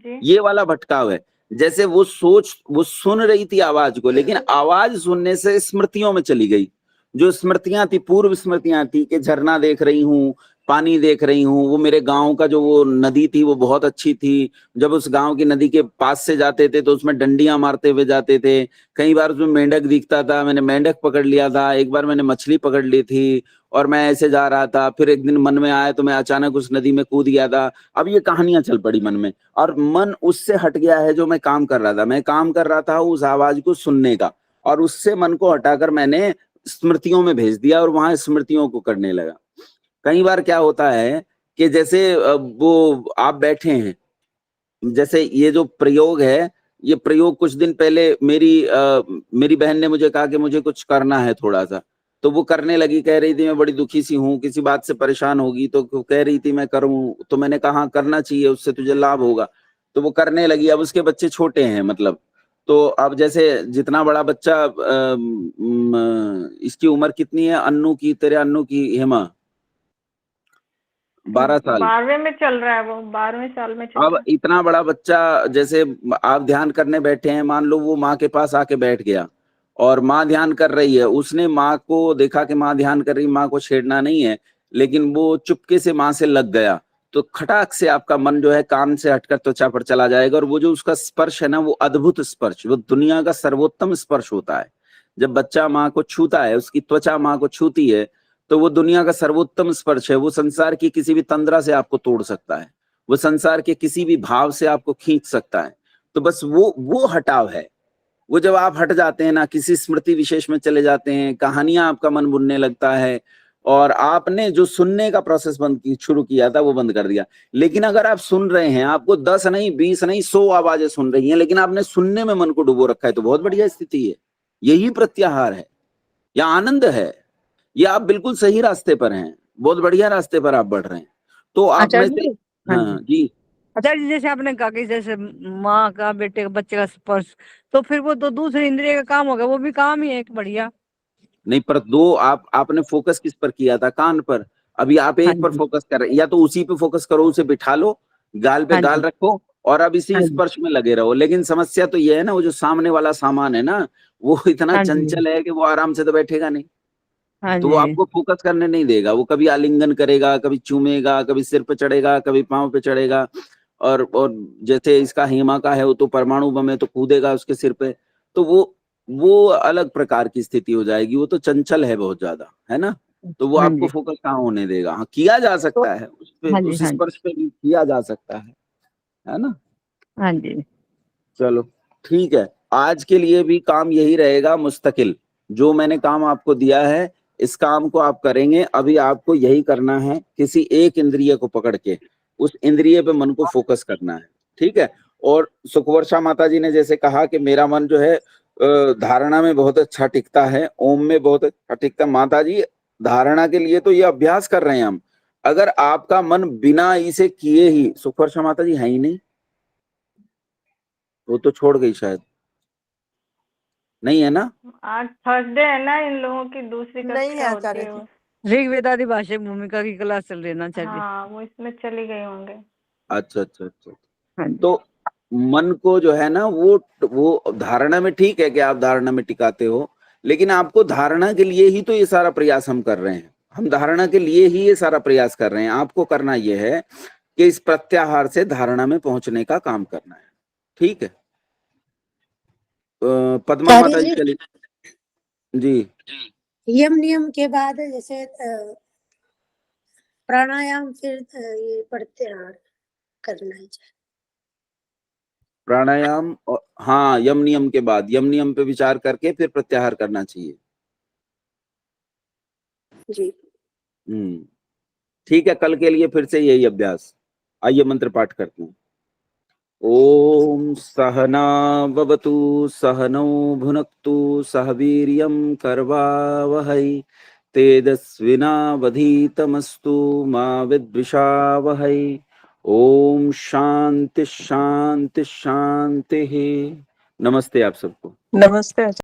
जी। ये वाला भटकाव है। जैसे वो सुन रही थी आवाज को, लेकिन आवाज सुनने से स्मृतियों में चली गई। जो स्मृतियां थी, पूर्व स्मृतियां थी कि झरना देख रही हूँ, पानी देख रही हूँ, वो मेरे गांव का जो वो नदी थी वो बहुत अच्छी थी। जब उस गांव की नदी के पास से जाते थे तो उसमें डंडियां मारते हुए जाते थे। कई बार उसमें मेंढक दिखता था, मैंने मेंढक पकड़ लिया था, एक बार मैंने मछली पकड़ ली थी, और मैं ऐसे जा रहा था। फिर एक दिन मन में आया तो मैं अचानक उस नदी में कूद गया था। अब ये कहानियां चल पड़ी मन में, और मन उससे हट गया है जो मैं काम कर रहा था। मैं काम कर रहा था उस आवाज को सुनने का, और उससे मन को हटाकर मैंने स्मृतियों में भेज दिया और वहां स्मृतियों को करने लगा। कई बार क्या होता है कि जैसे वो आप बैठे हैं, जैसे ये जो प्रयोग है ये प्रयोग कुछ दिन पहले मेरी बहन ने मुझे कहा कि मुझे कुछ करना है थोड़ा सा, तो वो करने लगी, कह रही थी मैं बड़ी दुखी सी हूँ, किसी बात से परेशान होगी, तो कह रही थी मैं करूँ, तो मैंने कहा करना चाहिए, उससे तुझे लाभ होगा। तो वो करने लगी। अब उसके बच्चे छोटे हैं, मतलब तो अब जैसे जितना बड़ा बच्चा इसकी उम्र कितनी है अन्नू की, तेरे अन्नू की, हेमा? 12 साल। 12वें में चल रहा है वो, 12वें साल में चल रहा अब है। इतना बड़ा बच्चा, जैसे आप ध्यान करने बैठे हैं, मान लो वो माँ के पास आके बैठ गया और माँ ध्यान कर रही है, उसने माँ को देखा कि माँ ध्यान कर रही, माँ को छेड़ना नहीं है, लेकिन वो चुपके से माँ से लग गया, तो खटाक से आपका मन जो है कान से हटकर त्वचा पर चला जाएगा। और वो जो उसका स्पर्श है ना, वो अद्भुत स्पर्श, वो दुनिया का सर्वोत्तम स्पर्श होता है। जब बच्चा माँ को छूता है, उसकी त्वचा माँ को छूती है, तो वो दुनिया का सर्वोत्तम स्पर्श है। वो संसार की किसी भी तंद्रा से आपको तोड़ सकता है, वो संसार के किसी भी भाव से आपको खींच सकता है। तो बस वो हटाव है। वो जब आप हट जाते हैं ना, किसी स्मृति विशेष में चले जाते हैं, कहानियां आपका मन बुनने लगता है, और आपने जो सुनने का प्रोसेस शुरू किया था वो बंद कर दिया। लेकिन अगर आप सुन रहे हैं, आपको 10 नहीं 20 नहीं 100 आवाजें सुन रही हैं, लेकिन आपने सुनने में मन को डुबो रखा है, तो बहुत बढ़िया स्थिति है। यही प्रत्याहार है या आनंद है। ये आप बिल्कुल सही रास्ते पर हैं, बहुत बढ़िया रास्ते पर आप बढ़ रहे हैं। तो आप में आचार्य से जी, हाँ हाँ जी, आचार्य जी, जैसे आपने कहा कि जैसे माँ का बेटे का बच्चे का स्पर्श, तो फिर वो तो दूसरी इंद्रिय का काम हो गया, वो भी काम ही है एक बढ़िया। नहीं पर दो आपने फोकस किस पर किया था? कान पर। अभी आप हाँ एक पर जी, फोकस कर रहे हैं, या तो उसी पे फोकस करो, उसे बिठा लो, गाल पे हाँ गाल जी, रखो और अब इसी हाँ जी, स्पर्श में लगे रहो। लेकिन समस्या तो ये है ना, वो जो सामने वाला सामान है ना, वो इतना हाँ जी, चंचल है कि वो आराम से तो बैठेगा नहीं, हाँ तो वो जी, आपको फोकस करने नहीं देगा। वो कभी आलिंगन करेगा, कभी चूमेगा, कभी सिर पे चढ़ेगा, कभी पांव पे चढ़ेगा, और जैसे इसका हेमा का है, वो तो परमाणु बम है, तो कूदेगा उसके सिर पे। तो वो अलग प्रकार की स्थिति हो जाएगी। वो तो चंचल है बहुत ज्यादा, है ना, तो वो हाँ आपको जी, फोकस कहाँ होने देगा। हाँ, किया जा तो सकता है उस पे, हाँ जी, उस हाँ जी, स्पर्श पे भी किया जा सकता है ना। हाँ जी, चलो ठीक है, आज के लिए भी काम यही रहेगा मुस्तकिल। जो मैंने काम आपको दिया है, इस काम को आप करेंगे। अभी आपको यही करना है, किसी एक इंद्रिय को पकड़ के उस इंद्रिय पे मन को फोकस करना है, ठीक है। और सुखवर्षा माता जी ने जैसे कहा कि मेरा मन जो है धारणा में बहुत अच्छा टिकता है, ओम में बहुत अच्छा टिकता है। माता जी, धारणा के लिए तो ये अभ्यास कर रहे हैं हम। अगर आपका मन बिना इसे किए ही, सुखवर्षा माता जी है ही नहीं, वो तो छोड़ गई शायद, नहीं है ना? आज थर्सडे है ना, इन लोगों की दूसरी नहीं है कक्षा होती आचार्य है जी, वो। ऋग्वेदादि भाषा भूमिका की क्लास चल रही है ना आचार्य जी। हाँ, वो इसमें चली गई होंगे। अच्छा अच्छा अच्छा। हाँ जी, तो मन को जो है ना, वो धारणा में, ठीक है कि आप धारणा में टिकाते हो, लेकिन आपको धारणा के लिए ही तो ये सारा प्रयास हम कर रहे हैं। हम धारणा के लिए ही ये सारा प्रयास कर रहे हैं। आपको करना ये है कि इस प्रत्याहार से धारणा में पहुंचने का काम करना है, ठीक है। पद्मा आचार्य माता जी जी, चली जी। यम नियम के बाद जैसे प्राणायाम, फिर ये प्रत्याहार करना है। प्राणायाम और हाँ, यम नियम के बाद, यम नियम पे विचार करके फिर प्रत्याहार करना चाहिए। जी, ठीक है, कल के लिए फिर से यही अभ्यास। आइए मंत्र पाठ करते हैं। ओम सहना भवतु सहनौ भुनक्तु सह वीर्यं करवावहै तेजस्विनावधीतमस्तु मा विद्विषावहै। ओम शांति शांति शांति। नमस्ते आप सबको। नमस्ते आचार्य।